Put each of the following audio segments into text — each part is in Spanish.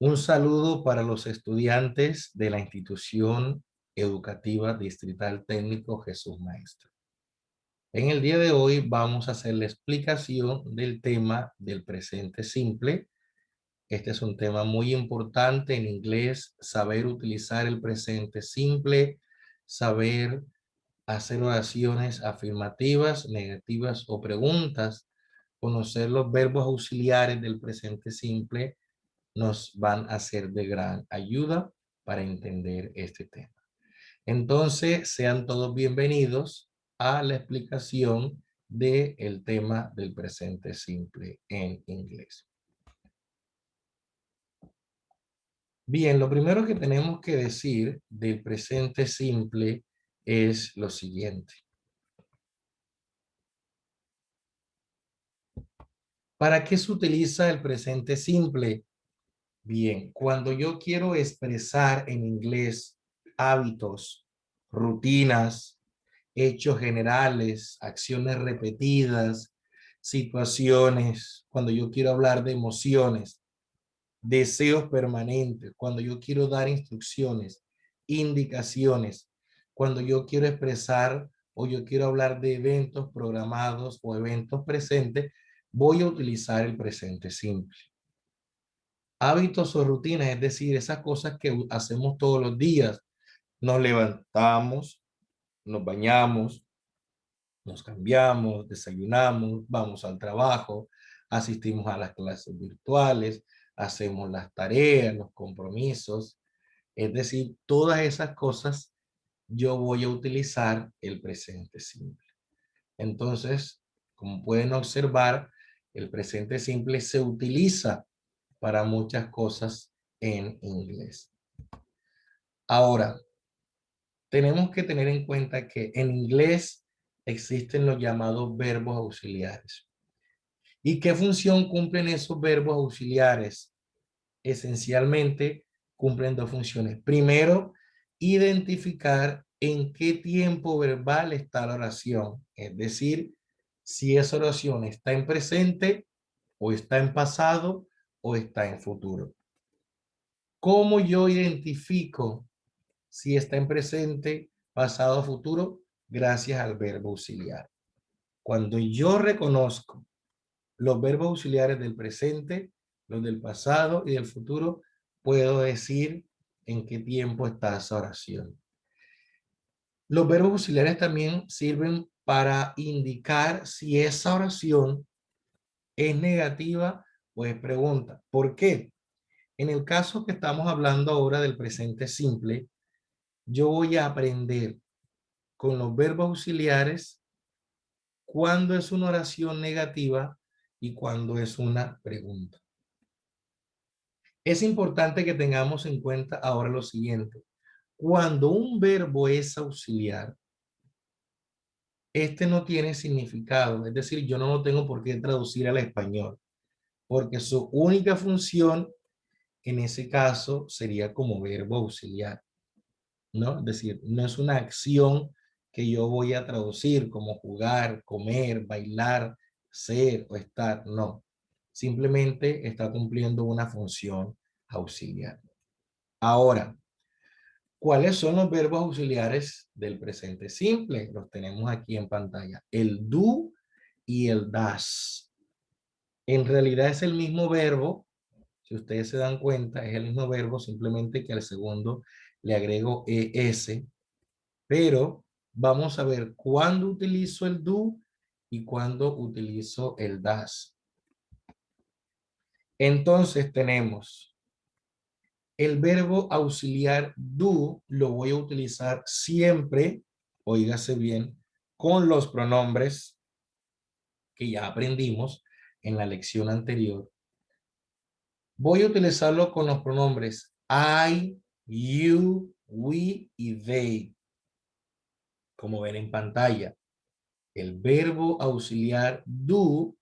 Un saludo para los estudiantes de la institución educativa distrital técnico Jesús Maestro. En el día de hoy vamos a hacer la explicación del tema del presente simple. Este es un tema muy importante en inglés, saber utilizar el presente simple, saber hacer oraciones afirmativas, negativas o preguntas, conocer los verbos auxiliares del presente simple nos van a ser de gran ayuda para entender este tema. Entonces, sean todos bienvenidos a la explicación del tema del presente simple en inglés. Bien, lo primero que tenemos que decir del presente simple es lo siguiente. ¿Para qué se utiliza el presente simple? Bien, cuando yo quiero expresar en inglés hábitos, rutinas, hechos generales, acciones repetidas, situaciones, cuando yo quiero hablar de emociones, deseos permanentes, cuando yo quiero dar instrucciones, indicaciones, cuando yo quiero expresar o yo quiero hablar de eventos programados o eventos presentes, voy a utilizar el presente simple. Hábitos o rutinas, es decir, esas cosas que hacemos todos los días. Nos levantamos, nos bañamos, nos cambiamos, desayunamos, vamos al trabajo, asistimos a las clases virtuales, hacemos las tareas, los compromisos. Es decir, todas esas cosas yo voy a utilizar el presente simple. Entonces, como pueden observar, el presente simple se utiliza para muchas cosas en inglés. Ahora, tenemos que tener en cuenta que en inglés existen los llamados verbos auxiliares. ¿Y qué función cumplen esos verbos auxiliares? Esencialmente cumplen dos funciones. Primero, identificar en qué tiempo verbal está la oración. Es decir, si esa oración está en presente o está en pasado o está en futuro. ¿Cómo yo identifico si está en presente, pasado o futuro? Gracias al verbo auxiliar. Cuando yo reconozco los verbos auxiliares del presente, los del pasado y del futuro, puedo decir en qué tiempo está esa oración. Los verbos auxiliares también sirven para indicar si esa oración es negativa o es pregunta. ¿Por qué? En el caso que estamos hablando ahora del presente simple, yo voy a aprender con los verbos auxiliares cuándo es una oración negativa y cuándo es una pregunta. Es importante que tengamos en cuenta ahora lo siguiente. Cuando un verbo es auxiliar, este no tiene significado, es decir, yo no lo tengo por qué traducir al español, porque su única función en ese caso sería como verbo auxiliar, ¿no? Es decir, no es una acción que yo voy a traducir como jugar, comer, bailar, ser o estar, no. Simplemente está cumpliendo una función auxiliar. Ahora, ¿cuáles son los verbos auxiliares del presente simple? Los tenemos aquí en pantalla. El do y el das. En realidad es el mismo verbo. Si ustedes se dan cuenta, es el mismo verbo, simplemente que al segundo le agrego es. Pero vamos a ver cuándo utilizo el do y cuándo utilizo el das. Entonces tenemos el verbo auxiliar do, lo voy a utilizar siempre, oígase bien, con los pronombres que ya aprendimos en la lección anterior. Voy a utilizarlo con los pronombres I, you, we y they, como ven en pantalla. El verbo auxiliar do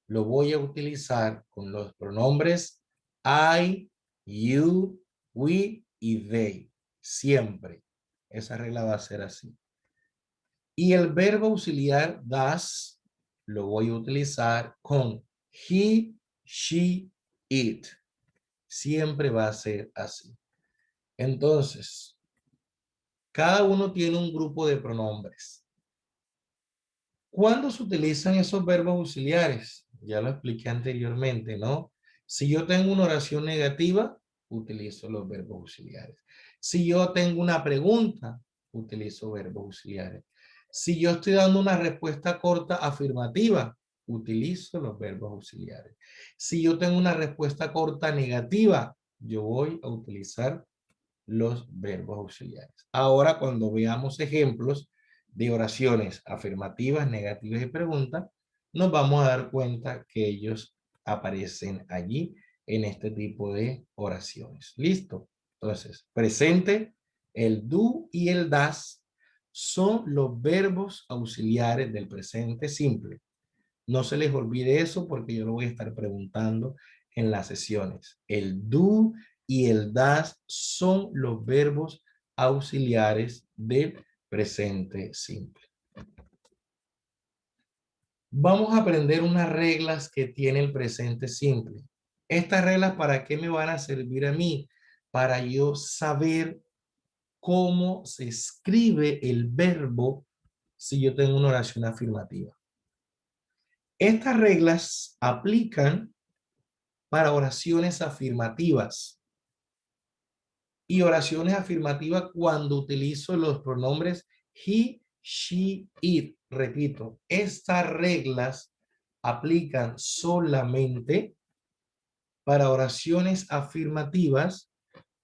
lo voy a utilizar con los pronombres I, you, we y they. Siempre. Esa regla va a ser así. Y el verbo auxiliar das lo voy a utilizar con he, she, it. Siempre va a ser así. Entonces, cada uno tiene un grupo de pronombres. ¿Cuándo se utilizan esos verbos auxiliares? Ya lo expliqué anteriormente, ¿no? Si yo tengo una oración negativa, utilizo los verbos auxiliares. Si yo tengo una pregunta, utilizo verbos auxiliares. Si yo estoy dando una respuesta corta afirmativa, utilizo los verbos auxiliares. Si yo tengo una respuesta corta negativa, yo voy a utilizar los verbos auxiliares. Ahora, cuando veamos ejemplos de oraciones afirmativas, negativas y preguntas, nos vamos a dar cuenta que ellos aparecen allí en este tipo de oraciones. ¿Listo? Entonces, presente, el do y el das son los verbos auxiliares del presente simple. No se les olvide eso porque yo lo voy a estar preguntando en las sesiones. El do y el das son los verbos auxiliares del presente simple. Vamos a aprender unas reglas que tiene el presente simple. Estas reglas, ¿para qué me van a servir a mí? Para yo saber cómo se escribe el verbo si yo tengo una oración afirmativa. Estas reglas aplican para oraciones afirmativas y oraciones afirmativas cuando utilizo los pronombres he, she, it. Repito, estas reglas aplican solamente para oraciones afirmativas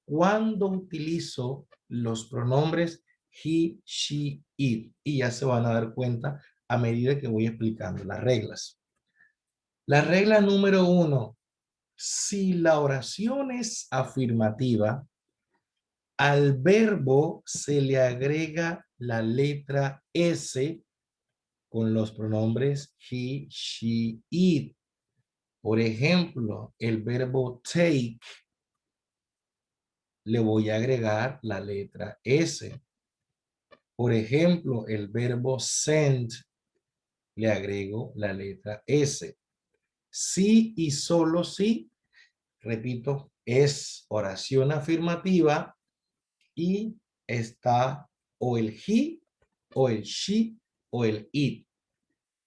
cuando utilizo los pronombres he, she, it. Y ya se van a dar cuenta a medida que voy explicando las reglas. La regla número 1. Si la oración es afirmativa, al verbo se le agrega la letra S con los pronombres he, she, it. Por ejemplo, el verbo take le voy a agregar la letra S. Por ejemplo, el verbo send le agrego la letra S. Sí y solo sí, repito, es oración afirmativa y está o el he, o el she, o el it.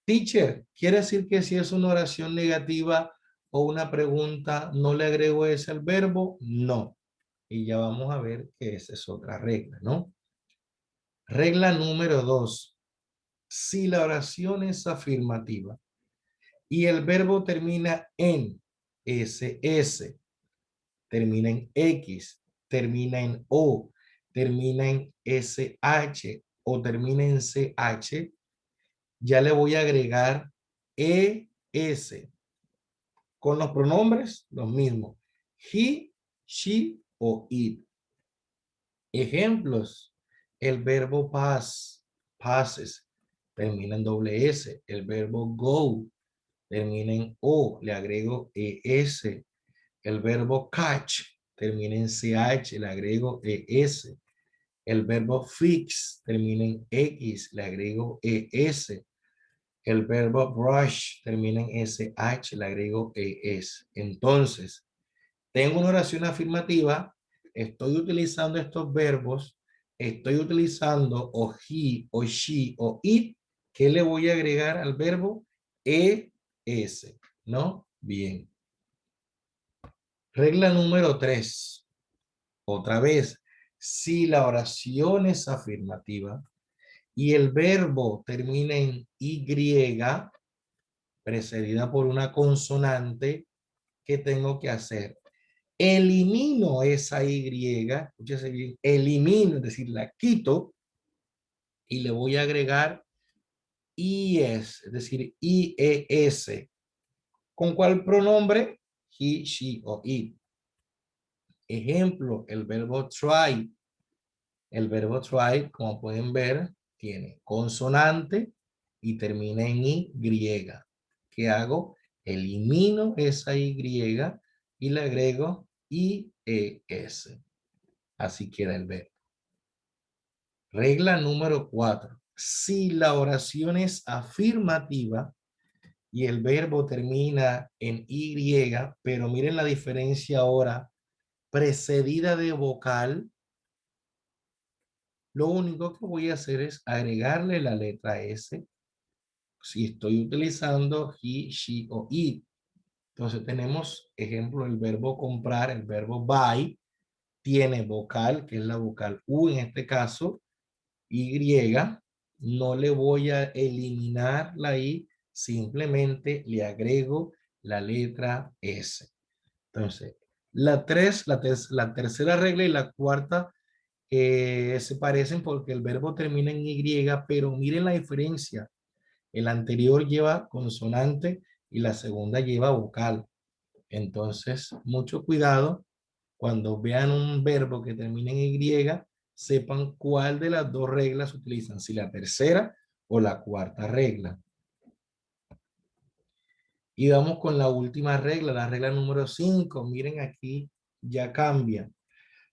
Teacher, ¿quiere decir que si es una oración negativa o una pregunta, no le agrego ese al verbo? No. Y ya vamos a ver que esa es otra regla, ¿no? Regla número 2. Si la oración es afirmativa y el verbo termina en SS, termina en X, termina en O, termina en SH o termina en CH, ya le voy a agregar ES. Con los pronombres, los mismos. He, she o it. Ejemplos. El verbo pass, passes, termina en doble S. El verbo go, termina en O, le agrego ES. El verbo catch, termina en CH, le agrego ES. El verbo fix, termina en X, le agrego ES. El verbo brush termina en SH, le agrego ES. Entonces, tengo una oración afirmativa, estoy utilizando estos verbos, estoy utilizando o he, o she, o it. ¿Qué le voy a agregar al verbo? ES, ¿no? Bien. Regla número 3. Otra vez, si la oración es afirmativa y el verbo termina en Y, precedida por una consonante, ¿qué tengo que hacer? Elimino esa Y, escúchese bien, elimino, es decir, la quito y le voy a agregar IES, es decir, IES. ¿Con cuál pronombre? He, she o it. Ejemplo, el verbo try. El verbo try, como pueden ver, tiene consonante y termina en Y. ¿Qué hago? Elimino esa Y y le agrego IES. Así queda el verbo. Regla número 4. Si la oración es afirmativa y el verbo termina en Y, pero miren la diferencia ahora precedida de vocal, lo único que voy a hacer es agregarle la letra S si estoy utilizando he, she o it. Entonces tenemos, ejemplo, el verbo comprar, el verbo buy, tiene vocal, que es la vocal U en este caso, Y, no le voy a eliminar la I, simplemente le agrego la letra S. Entonces, la tercera regla y la cuarta se parecen porque el verbo termina en Y, pero miren la diferencia. El anterior lleva consonante y la segunda lleva vocal. Entonces, mucho cuidado cuando vean un verbo que termina en Y, sepan cuál de las dos reglas utilizan, si la tercera o la cuarta regla. Y vamos con la última regla, la regla número 5. Miren aquí, ya cambia.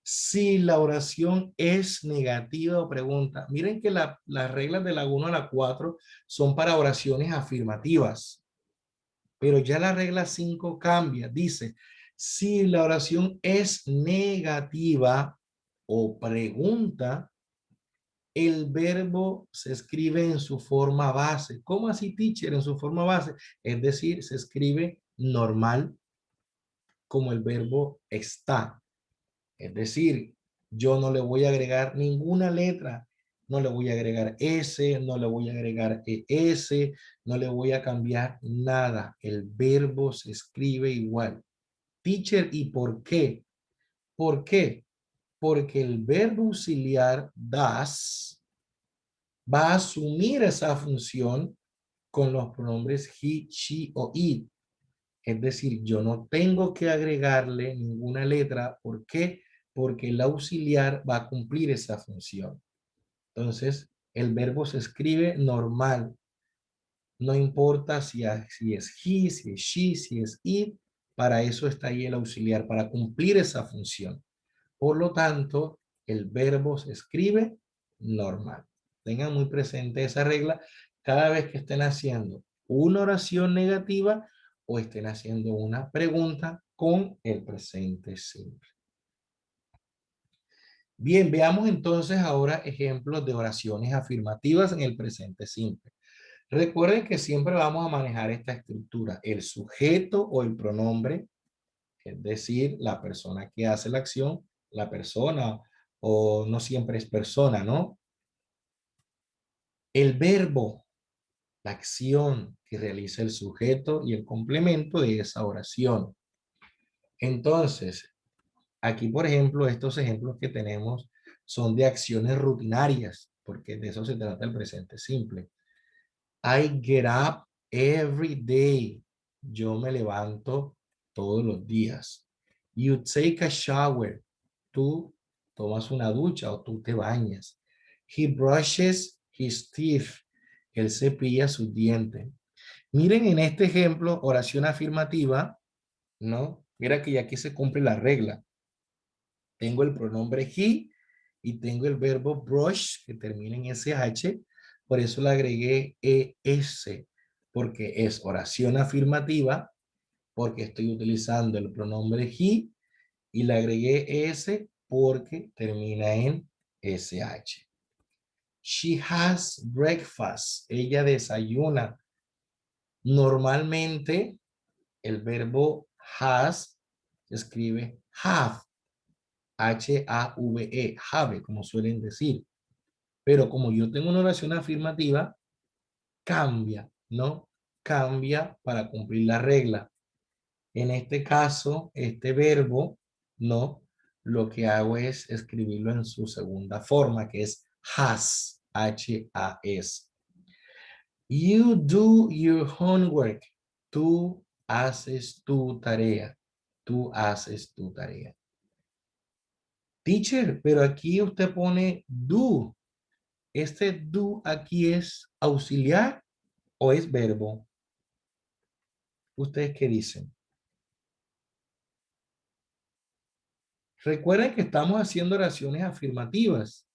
Si la oración es negativa o pregunta. Miren que las reglas de la 1 a la 4 son para oraciones afirmativas. Pero ya la regla 5 cambia. Dice, si la oración es negativa o pregunta, el verbo se escribe en su forma base. ¿Cómo así, teacher? En su forma base. Es decir, se escribe normal como el verbo está. Es decir, yo no le voy a agregar ninguna letra. No le voy a agregar S, no le voy a agregar ES, no le voy a cambiar nada. El verbo se escribe igual. Teacher, ¿y por qué? ¿Por qué? Porque el verbo auxiliar das va a asumir esa función con los pronombres he, she o it. Es decir, yo no tengo que agregarle ninguna letra. ¿Por qué? Porque el auxiliar va a cumplir esa función. Entonces, el verbo se escribe normal. No importa si es he, si es she, si es it. Para eso está ahí el auxiliar, para cumplir esa función. Por lo tanto, el verbo se escribe normal. Tengan muy presente esa regla cada vez que estén haciendo una oración negativa o estén haciendo una pregunta con el presente simple. Bien, veamos entonces ahora ejemplos de oraciones afirmativas en el presente simple. Recuerden que siempre vamos a manejar esta estructura, el sujeto o el pronombre, es decir, la persona que hace la acción, la persona, o no siempre es persona, ¿no? El verbo, la acción que realiza el sujeto y el complemento de esa oración. Entonces, aquí, por ejemplo, estos ejemplos que tenemos son de acciones rutinarias, porque de eso se trata el presente simple. I get up every day. Yo me levanto todos los días. You take a shower. Tú tomas una ducha o tú te bañas. He brushes his teeth. Él cepilla sus dientes. Miren en este ejemplo, oración afirmativa, ¿no? Mira que ya aquí se cumple la regla. Tengo el pronombre he y tengo el verbo brush que termina en sh. Por eso le agregué es, porque es oración afirmativa, porque estoy utilizando el pronombre he y le agregué es porque termina en sh. She has breakfast. Ella desayuna. Normalmente el verbo has se escribe have. H-A-V-E, have, como suelen decir. Pero como yo tengo una oración afirmativa, cambia, ¿no? Cambia para cumplir la regla. En este caso, este verbo, ¿no? Lo que hago es escribirlo en su segunda forma, que es has, H-A-S. You do your homework. Tú haces tu tarea. Tú haces tu tarea. Teacher, pero aquí usted pone do. ¿Este do aquí es auxiliar o es verbo? ¿Ustedes qué dicen? Recuerden que estamos haciendo oraciones afirmativas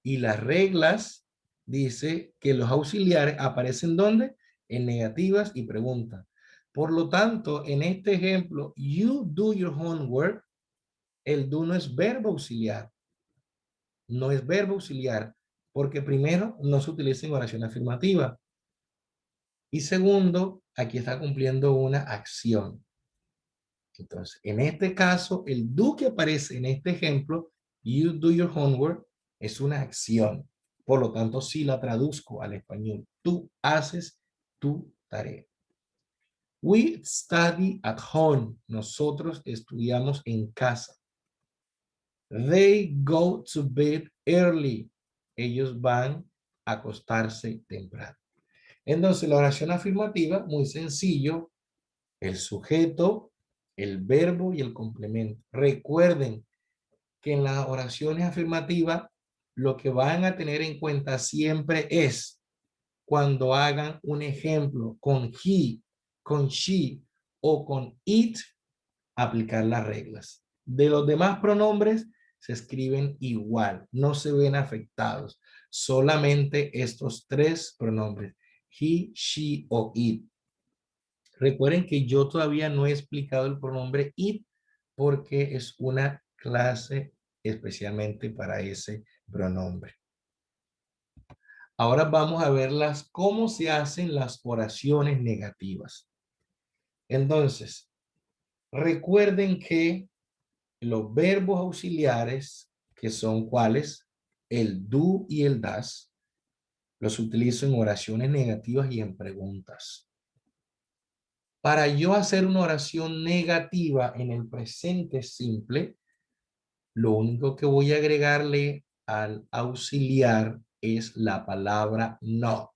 y las reglas dice que los auxiliares aparecen ¿dónde? En negativas y preguntas. Por lo tanto, en este ejemplo, you do your homework, El do no es verbo auxiliar. No es verbo auxiliar, porque primero no se utiliza en oración afirmativa. Y segundo, aquí está cumpliendo una acción. Entonces, en este caso, el do que aparece en este ejemplo, you do your homework, es una acción. Por lo tanto, si la traduzco al español, tú haces tu tarea. We study at home. Nosotros estudiamos en casa. They go to bed early. Ellos van a acostarse temprano. Entonces, la oración afirmativa, muy sencillo, el sujeto, el verbo y el complemento. Recuerden que en las oraciones afirmativas, lo que van a tener en cuenta siempre es cuando hagan un ejemplo con he, con she o con it, aplicar las reglas. De los demás pronombres se escriben igual, no se ven afectados. Solamente estos tres pronombres, he, she o it. Recuerden que yo todavía no he explicado el pronombre it porque es una clase especialmente para ese pronombre. Ahora vamos a ver cómo se hacen las oraciones negativas. Entonces, recuerden que los verbos auxiliares, que son cuáles, el do y el das, los utilizo en oraciones negativas y en preguntas. Para yo hacer una oración negativa en el presente simple, lo único que voy a agregarle al auxiliar es la palabra not,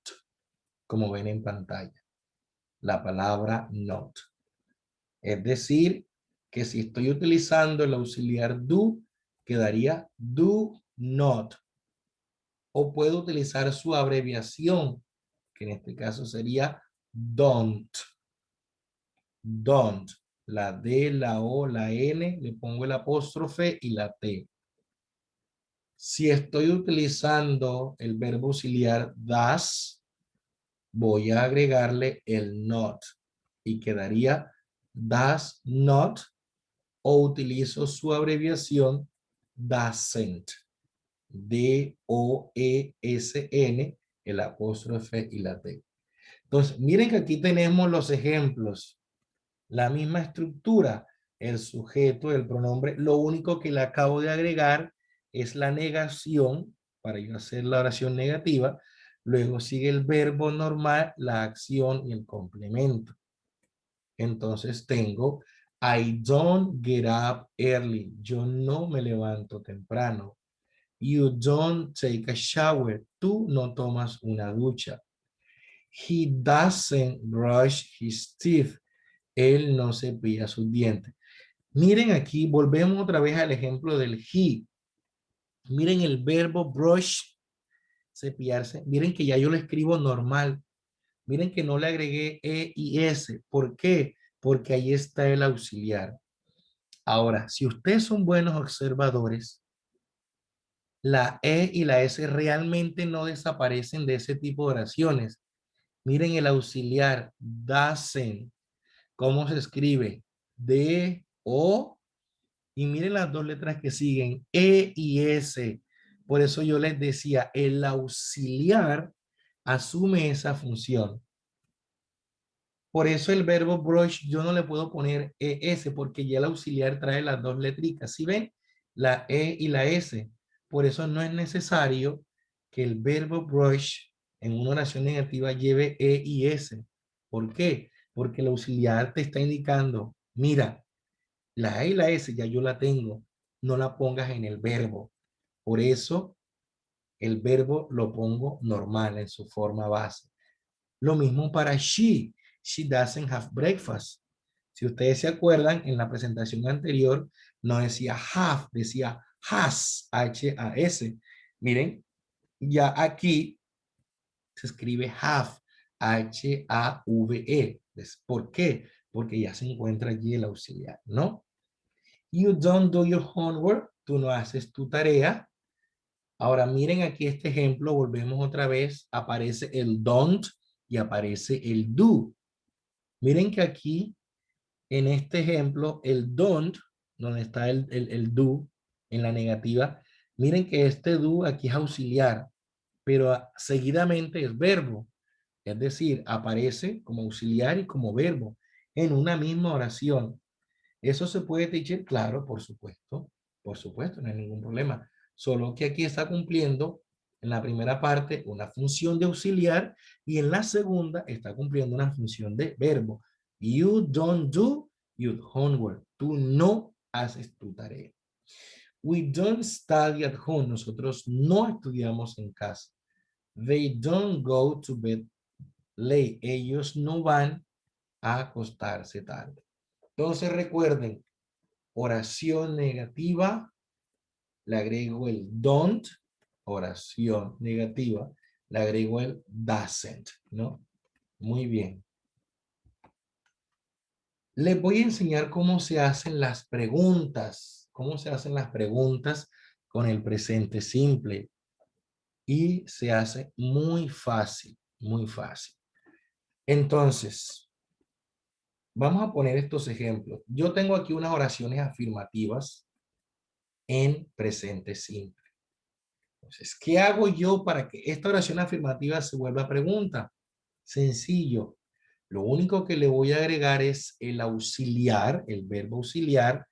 como ven en pantalla. La palabra not. Es decir, que si estoy utilizando el auxiliar do, quedaría do not. O puedo utilizar su abreviación, que en este caso sería don't. Don't. La D, la O, la N, le pongo el apóstrofe y la T. Si estoy utilizando el verbo auxiliar does, voy a agregarle el not y quedaría does not, o utilizo su abreviación doesn't. D-O-E-S-N, el apóstrofe y la T. Entonces, miren que aquí tenemos los ejemplos. La misma estructura, el sujeto, el pronombre. Lo único que le acabo de agregar es la negación para yo hacer la oración negativa. Luego sigue el verbo normal, la acción y el complemento. Entonces tengo, I don't get up early. Yo no me levanto temprano. You don't take a shower. Tú no tomas una ducha. He doesn't brush his teeth. Él no cepilla sus dientes. Miren aquí, volvemos otra vez al ejemplo del he. Miren el verbo brush, cepillarse. Miren que ya yo lo escribo normal. Miren que no le agregué E y S. ¿Por qué? Porque ahí está el auxiliar. Ahora, si ustedes son buenos observadores, la E y la S realmente no desaparecen de ese tipo de oraciones. Miren el auxiliar, doesn't. ¿Cómo se escribe? D-O. Y miren las dos letras que siguen, E y S. Por eso yo les decía, el auxiliar asume esa función. Por eso el verbo brush yo no le puedo poner ES porque ya el auxiliar trae las dos letricas. ¿Sí ven? La E y la S. Por eso no es necesario que el verbo brush en una oración negativa lleve E y S. ¿Por qué? Porque el auxiliar te está indicando, mira, la E y la S ya yo la tengo. No la pongas en el verbo. Por eso el verbo lo pongo normal en su forma base. Lo mismo para she. She doesn't have breakfast. Si ustedes se acuerdan, en la presentación anterior no decía have, decía has, H-A-S. Miren, ya aquí se escribe have, H-A-V-E. ¿Por qué? Porque ya se encuentra allí el auxiliar, ¿no? You don't do your homework. Tú no haces tu tarea. Ahora miren aquí este ejemplo. Volvemos otra vez. Aparece el don't y aparece el do. Miren que aquí, en este ejemplo, el don't donde está el do en la negativa, miren que este do aquí es auxiliar, pero seguidamente es verbo. Es decir, aparece como auxiliar y como verbo en una misma oración. ¿Eso se puede, teacher? Claro, por supuesto, no hay ningún problema. Solo que aquí está cumpliendo en la primera parte una función de auxiliar y en la segunda está cumpliendo una función de verbo. You don't do your homework. Tú no haces tu tarea. We don't study at home. Nosotros no estudiamos en casa. They don't go to bed late. Ellos no van a acostarse tarde. Entonces recuerden, oración negativa, le agrego el don't, oración negativa, le agrego el doesn't, ¿no? Muy bien. Les voy a enseñar cómo se hacen las preguntas, con el presente simple. Y se hace muy fácil, muy fácil. Entonces, vamos a poner estos ejemplos. Yo tengo aquí unas oraciones afirmativas en presente simple. Entonces, ¿qué hago yo para que esta oración afirmativa se vuelva pregunta? Sencillo. Lo único que le voy a agregar es el auxiliar, el verbo auxiliar,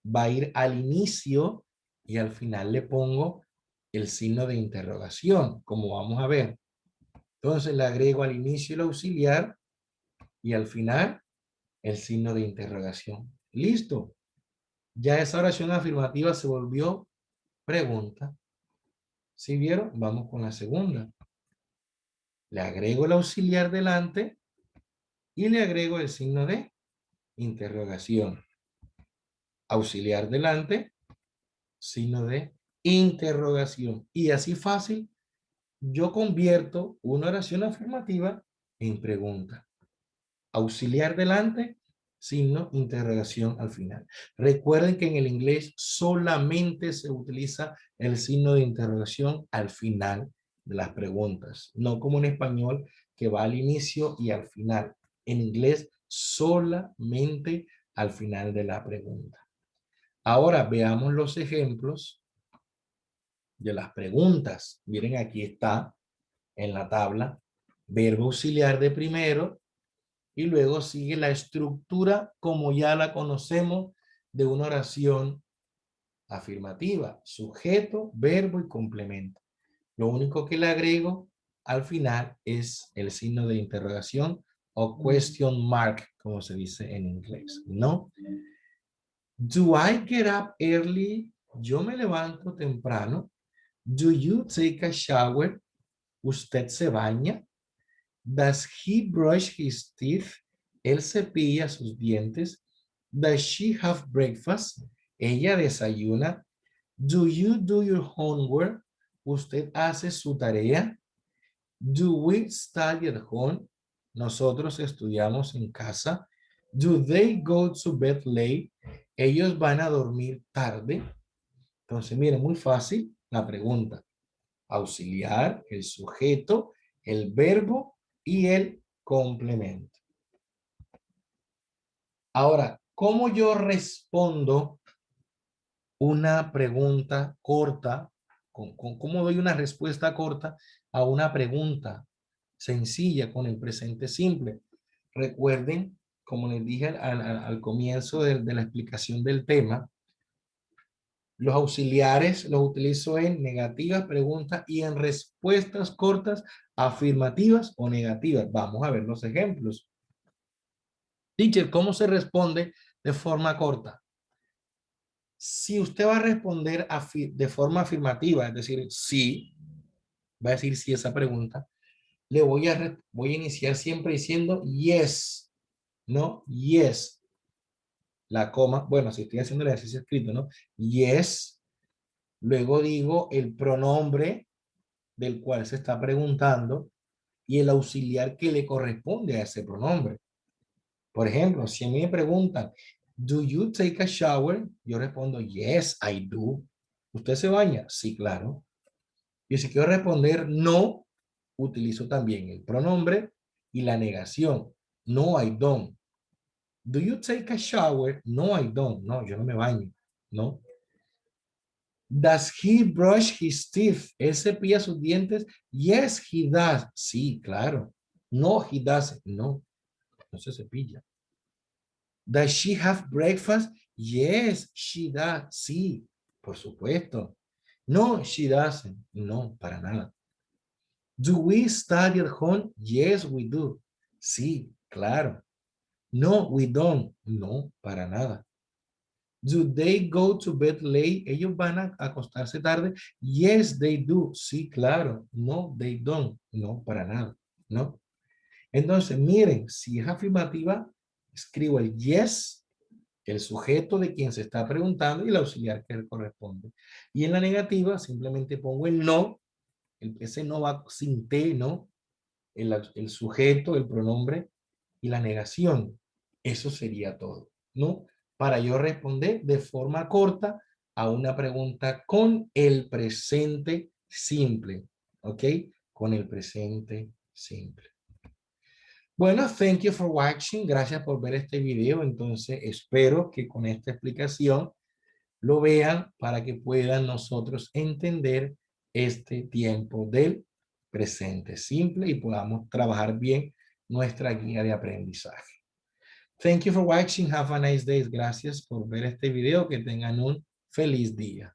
va a ir al inicio y al final le pongo el signo de interrogación, como vamos a ver. Entonces le agrego al inicio el auxiliar y al final el signo de interrogación. Listo. Ya esa oración afirmativa se volvió pregunta. ¿Sí vieron? Vamos con la segunda. Le agrego el auxiliar delante y le agrego el signo de interrogación. Auxiliar delante, signo de interrogación. Y así fácil, yo convierto una oración afirmativa en pregunta. Auxiliar delante, signo, interrogación al final. Recuerden que en el inglés solamente se utiliza el signo de interrogación al final de las preguntas, no como en español que va al inicio y al final. En inglés solamente al final de la pregunta. Ahora veamos los ejemplos de las preguntas. Miren, aquí está en la tabla verbo auxiliar de primero, y luego sigue la estructura como ya la conocemos de una oración afirmativa, sujeto, verbo y complemento. Lo único que le agrego al final es el signo de interrogación o question mark, como se dice en inglés, ¿no? Do I get up early? Yo me levanto temprano. Do you take a shower? ¿Usted se baña? Does he brush his teeth? Él cepilla sus dientes. Does she have breakfast? Ella desayuna. Do you do your homework? ¿Usted hace su tarea? Do we study at home? Nosotros estudiamos en casa. Do they go to bed late? Ellos van a dormir tarde. Entonces, miren, muy fácil la pregunta. Auxiliar, el sujeto, el verbo y el complemento. Ahora, ¿cómo yo respondo una pregunta corta? ¿Cómo doy una respuesta corta a una pregunta sencilla con el presente simple? Recuerden, como les dije al comienzo de la explicación del tema, los auxiliares los utilizo en negativas, preguntas y en respuestas cortas, afirmativas o negativas. Vamos a ver los ejemplos. Teacher, ¿cómo se responde de forma corta? Si usted va a responder de forma afirmativa, es decir, sí, va a decir sí esa pregunta, le voy a iniciar siempre diciendo yes, ¿no? Yes. La coma, bueno, si estoy haciendo el ejercicio escrito, ¿no? Yes. Luego digo el pronombre del cual se está preguntando y el auxiliar que le corresponde a ese pronombre. Por ejemplo, si a mí me preguntan, ¿do you take a shower? Yo respondo, yes, I do. ¿Usted se baña? Sí, claro. Y si quiero responder no, utilizo también el pronombre y la negación. No, I don't. Do you take a shower? No, I don't. No, yo no me baño. No. Does he brush his teeth? ¿Él cepilla sus dientes? Yes, he does. Sí, claro. No, he doesn't. No, no se cepilla. Does she have breakfast? Yes, she does. Sí, por supuesto. No, she doesn't. No, para nada. Do we study at home? Yes, we do. Sí, claro. No, we don't. No, para nada. Do they go to bed late? ¿Ellos van a acostarse tarde? Yes, they do. Sí, claro. No, they don't. No, para nada. No. Entonces, miren, si es afirmativa, escribo el yes, el sujeto de quien se está preguntando y el auxiliar que corresponde. Y en la negativa, simplemente pongo el no. Ese no va sin T, ¿no? El sujeto, el pronombre y la negación. Eso sería todo, ¿no? Para yo responder de forma corta a una pregunta con el presente simple, ¿ok? Con el presente simple. Bueno, thank you for watching. Gracias por ver este video. Entonces, espero que con esta explicación lo vean para que puedan nosotros entender este tiempo del presente simple y podamos trabajar bien nuestra guía de aprendizaje. Thank you for watching. Have a nice day. Gracias por ver este video. Que tengan un feliz día.